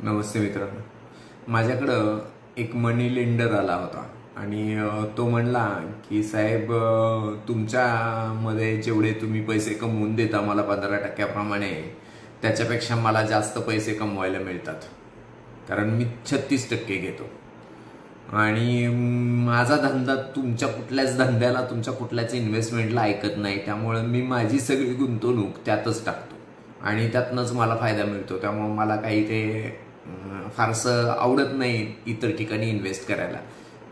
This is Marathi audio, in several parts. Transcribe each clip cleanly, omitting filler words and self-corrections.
नमस्ते मित्रांनो, माझ्याकडं एक मनी लेंडर आला होता आणि तो म्हणला की साहेब, तुमच्यामध्ये जेवढे तुम्ही पैसे कमवून देता मला 15% त्याच्यापेक्षा मला जास्त पैसे कमवायला मिळतात, कारण मी 36% घेतो आणि माझा धंदा तुमच्या कुठल्याच धंद्याला, तुमच्या कुठल्याच इन्व्हेस्टमेंटला ऐकत नाही, त्यामुळे मी माझी सगळी गुंतवणूक त्यातच टाकतो आणि त्यातनंच मला फायदा मिळतो. त्यामुळे मला काही ते फारसं आवडत नाही इतर ठिकाणी इन्व्हेस्ट करायला.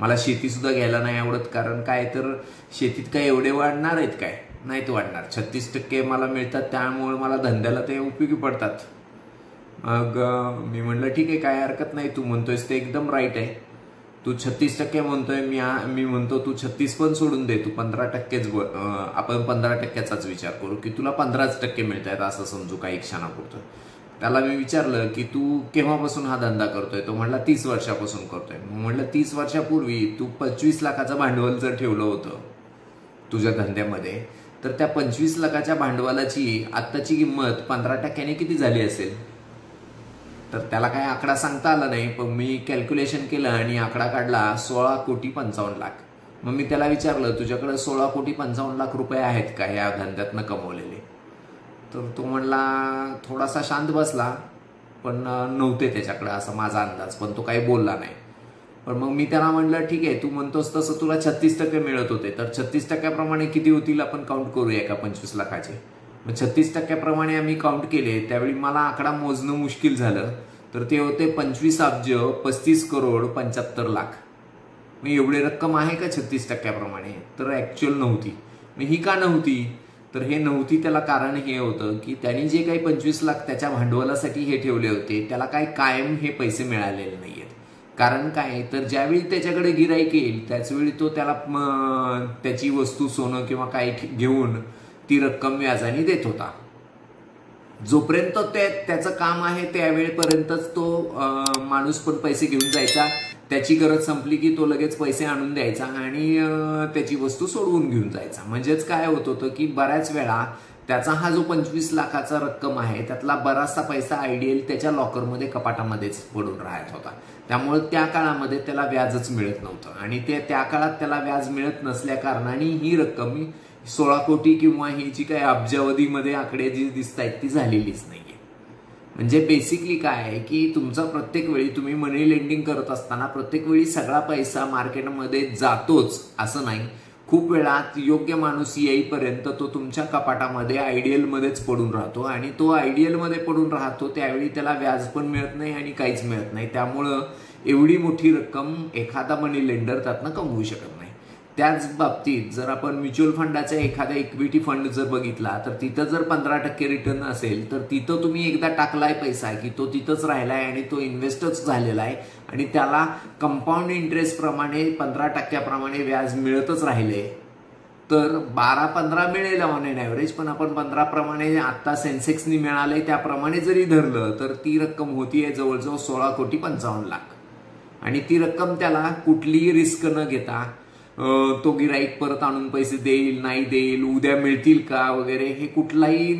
मला शेती सुद्धा घ्यायला नाही आवडत, कारण काय तर शेतीत काय एवढे वाढणार आहेत, काय नाहीत वाढणार. 36% मला मिळतात, त्यामुळे मला धंद्याला ते उपयोगी पडतात. मग मी म्हणलं ठीक आहे, काय हरकत नाही, तू म्हणतोयस ते एकदम राईट आहे. तू 36% म्हणतोय, मी म्हणतो तू 36 पण सोडून दे, तू 15%च आपण 15%चाच विचार करू की तुला 15% मिळत आहेत असं समजू काही क्षणापुरतं. त्याला मी विचारलं की तू केव्हापासून हा धंदा करतोय? तो म्हणला 30 वर्षापासून करतोय. म्हणलं 30 वर्षापूर्वी तू 25 लाखाचं भांडवल जर ठेवलं होतं तुझ्या धंद्यामध्ये, तर त्या 25 लाखाच्या भांडवलाची आत्ताची किंमत 15%ने किती झाली असेल? तर त्याला काय आकडा सांगता आला नाही, पण मी कॅल्क्युलेशन केलं आणि आकडा काढला 16,55,00,000. मग मी त्याला विचारलं, तुझ्याकडे 16,55,00,000 रुपये आहेत का या धंद्यातनं कमवलेले? तर तो म्हणला, थोडासा शांत बसला, पण नव्हते त्याच्याकडे असा माझा अंदाज, पण तो काही बोलला नाही. पण मग मी त्याला म्हणलं ठीक आहे, तू म्हणतोस तसं तुला 36% मिळत होते, तर 36% किती होतील आपण काउंट करूया का 25 लाखाचे? मग 36% आम्ही काउंट केले, त्यावेळी मला आकडा मोजणं मुश्किल झालं, तर ते होते 25 अब्ज 35 करोड 75 लाख. मग एवढी रक्कम आहे का 36%? तर ऍक्च्युअल नव्हती. मग ही का नव्हती? तर हे नव्हती त्याला कारण हे होतं की त्यांनी जे काही 25 लाख त्याच्या भांडवलासाठी हे ठेवले होते, त्याला काही कायम हे पैसे मिळालेले नाहीयेत. कारण काय तर ज्यावेळी त्याच्याकडे गिराईक येईल त्याचवेळी तो त्याला त्याची वस्तू, सोनं किंवा काही घेऊन ती रक्कम व्याजाने देत होता. जोपर्यंत त्याचं काम आहे त्यावेळेपर्यंतच तो माणूस पण पैसे घेऊन जायचा, त्याची गरज संपली की तो लगेच पैसे आणून द्यायचा आणि त्याची वस्तू सोडवून घेऊन जायचा. म्हणजेच काय होत होतं की बऱ्याच वेळा त्याचा हा जो 25 लाखाचा रक्कम आहे त्यातला बराचसा पैसा आयडियल त्याच्या लॉकरमध्ये, कपाटामध्येच पडून राहत होता. त्यामुळे त्या काळामध्ये त्याला व्याजच मिळत नव्हतं आणि त्या काळात त्याला व्याज मिळत नसल्या कारणाने ही रक्कम 16 कोटी किंवा ही जी काही अब्जावधीमध्ये आकडे जी दिसत आहेत ती झालेलीच नाहीये. म्हणजे बेसिकली काय आहे की तुमचा प्रत्येक वेळी तुम्ही मनी लेंडिंग करत असताना प्रत्येक वेळी सगळा पैसा मार्केटमध्ये जातोच असं नाही. खूप वेळा योग्य माणूस येईपर्यंत तो तुमच्या कपाटामध्ये आयडियलमध्येच पडून राहतो आणि तो आयडियलमध्ये पडून राहतो, त्यावेळी त्याला व्याज पण मिळत नाही आणि काहीच मिळत नाही. त्यामुळं एवढी मोठी रक्कम एखादा मनी लेंडर त्यातनं कमवू शकत नाही. त्याच बाबतीत जर आपण म्युच्युअल फंडाचा एखादा इक्विटी फंड जर बघितला, तर तिथं जर 15% रिटर्न असेल, तर तिथं तुम्ही एकदा टाकलाय पैसा की तो तिथंच राहिलाय आणि तो इन्व्हेस्टच झालेला आहे आणि त्याला कंपाऊंड इंटरेस्ट प्रमाणे 15% व्याज मिळतच राहिले, तर 12-15 मिळेल ऑन एन ॲव्हरेज. पण आपण 15% आता सेन्सेक्सनी मिळाले त्याप्रमाणे जरी धरलं तर ती रक्कम होतीये जवळजवळ 16,55,00,000 आणि ती रक्कम त्याला कुठलीही रिस्क न घेता, तो गिराईक परत आणून पैसे देईल नाही देईल, उद्या मिळतील का वगैरे, हे कुठलाही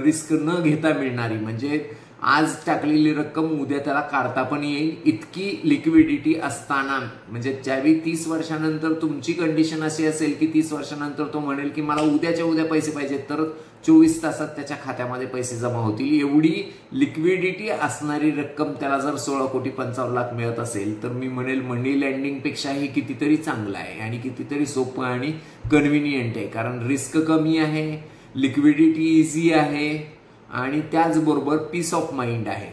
रिस्क न घेता मिळणारी, म्हणजे आज टाकलेली रक्कम उद्या त्याला काढता पण येईल इतकी लिक्विडिटी असताना, म्हणजे ज्यावेळी 30 वर्षानंतर तुमची कंडिशन अशी असेल की 30 वर्षानंतर तो म्हणेल की मला उद्याच्या उद्या पैसे पाहिजेत, तर 24 तासात त्याच्या खात्यामध्ये पैसे जमा होतील. एवढी लिक्विडिटी असणारी रक्कम त्याला जर 16,55,00,000 मिळत असेल, तर मी म्हणेल मनी लेंडिंग पेक्षा हे कितीतरी चांगलं आहे आणि कितीतरी सोपं आणि कन्व्हिनियंट आहे. कारण रिस्क कमी आहे, लिक्विडिटी इझी आहे आणि त्याचबरोबर पीस ऑफ माइंड आहे.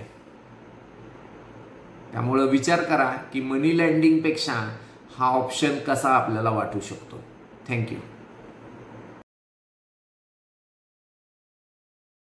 त्यामुळे विचार करा की मनी लेंडिंग पेक्षा हा ऑप्शन कसा आपल्याला वाटू शकतो. थँक्यू.